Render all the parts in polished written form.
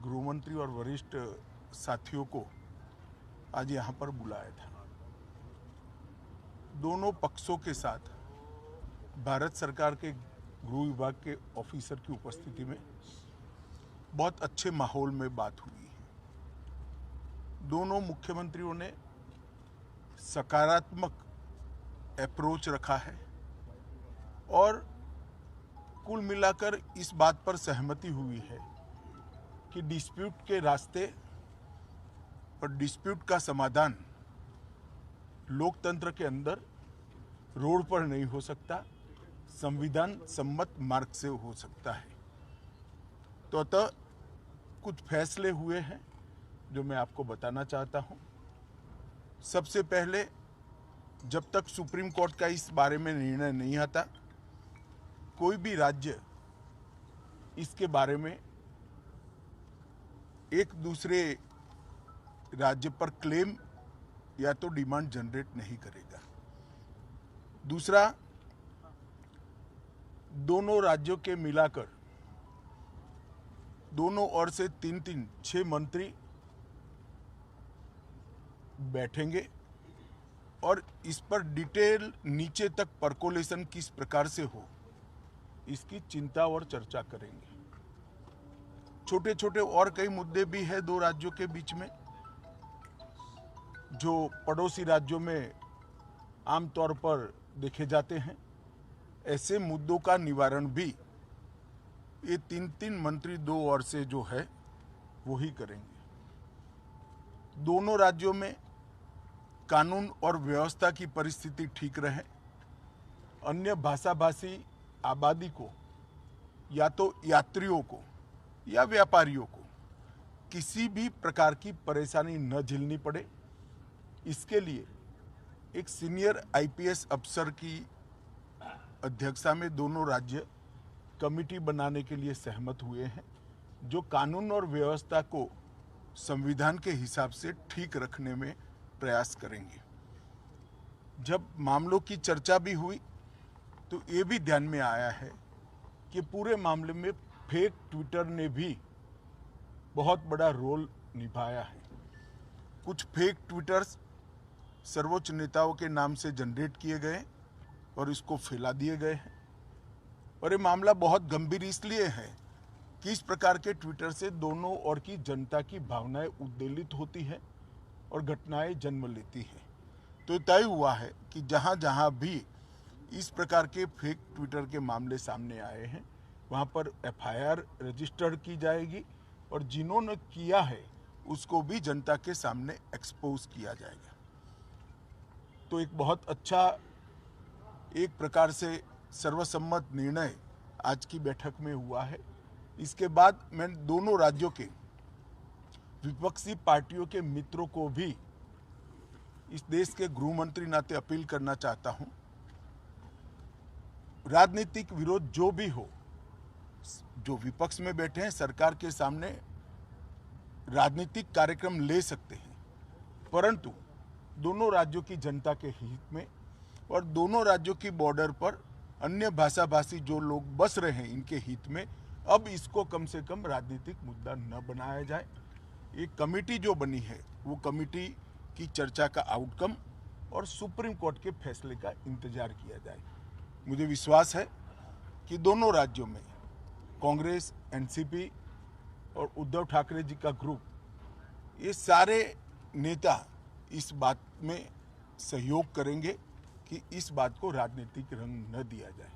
गृहमंत्री और वरिष्ठ साथियों को आज यहाँ पर बुलाया था। दोनों पक्षों के साथ भारत सरकार के गृह विभाग के ऑफिसर की उपस्थिति में बहुत अच्छे माहौल में बात हुई है। दोनों मुख्यमंत्रियों ने सकारात्मक अप्रोच रखा है और कुल मिलाकर इस बात पर सहमति हुई है कि डिस्प्यूट के रास्ते और डिस्प्यूट का समाधान लोकतंत्र के अंदर रोड पर नहीं हो सकता, संविधान सम्मत मार्ग से हो सकता है। तो अतः कुछ फैसले हुए हैं जो मैं आपको बताना चाहता हूं। सबसे पहले, जब तक सुप्रीम कोर्ट का इस बारे में निर्णय नहीं आता, कोई भी राज्य इसके बारे में एक दूसरे राज्य पर क्लेम या तो डिमांड जनरेट नहीं करेगा। दूसरा, दोनों राज्यों के मिलाकर दोनों ओर से 6 मंत्री बैठेंगे और इस पर डिटेल नीचे तक परकोलेशन किस प्रकार से हो, इसकी चिंता और चर्चा करेंगे। छोटे छोटे और कई मुद्दे भी हैं दो राज्यों के बीच में, जो पड़ोसी राज्यों में आमतौर पर देखे जाते हैं। ऐसे मुद्दों का निवारण भी ये 3 मंत्री दो ओर से जो है वो ही करेंगे। दोनों राज्यों में कानून और व्यवस्था की परिस्थिति ठीक रहे, अन्य भाषाभाषी आबादी को या तो यात्रियों को या व्यापारियों को किसी भी प्रकार की परेशानी न झेलनी पड़े, इसके लिए एक सीनियर आईपीएस अफसर की अध्यक्षता में दोनों राज्य कमेटी बनाने के लिए सहमत हुए हैं, जो कानून और व्यवस्था को संविधान के हिसाब से ठीक रखने में प्रयास करेंगे। जब मामलों की चर्चा भी हुई तो ये भी ध्यान में आया है कि पूरे मामले में फेक ट्विटर ने भी बहुत बड़ा रोल निभाया है। कुछ फेक ट्विटर्स सर्वोच्च नेताओं के नाम से जनरेट किए गए और इसको फैला दिए गए हैं। और ये मामला बहुत गंभीर इसलिए है कि इस प्रकार के ट्विटर से दोनों ओर की जनता की भावनाएं उद्वेलित होती है और घटनाएं जन्म लेती हैं। तो तय हुआ है कि जहां जहां भी इस प्रकार के फेक ट्विटर के मामले सामने आए हैं, वहां पर एफआईआर रजिस्टर्ड की जाएगी और जिन्होंने किया है उसको भी जनता के सामने एक्सपोज किया जाएगा। तो एक बहुत अच्छा, एक प्रकार से सर्वसम्मत निर्णय आज की बैठक में हुआ है। इसके बाद मैं दोनों राज्यों के विपक्षी पार्टियों के मित्रों को भी इस देश के गृह मंत्री नाते अपील करना चाहता हूं, राजनीतिक विरोध जो भी हो, जो विपक्ष में बैठे हैं सरकार के सामने राजनीतिक कार्यक्रम ले सकते हैं, परंतु दोनों राज्यों की जनता के हित में और दोनों राज्यों की बॉर्डर पर अन्य भाषाभाषी जो लोग बस रहे हैं इनके हित में अब इसको कम से कम राजनीतिक मुद्दा न बनाया जाए। एक कमेटी जो बनी है वो कमेटी की चर्चा का आउटकम और सुप्रीम कोर्ट के फैसले का इंतजार किया जाए। मुझे विश्वास है कि दोनों राज्यों में कांग्रेस, एनसीपी और उद्धव ठाकरे जी का ग्रुप, ये सारे नेता इस बात में सहयोग करेंगे कि इस बात को राजनीतिक रंग न दिया जाए।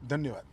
धन्यवाद।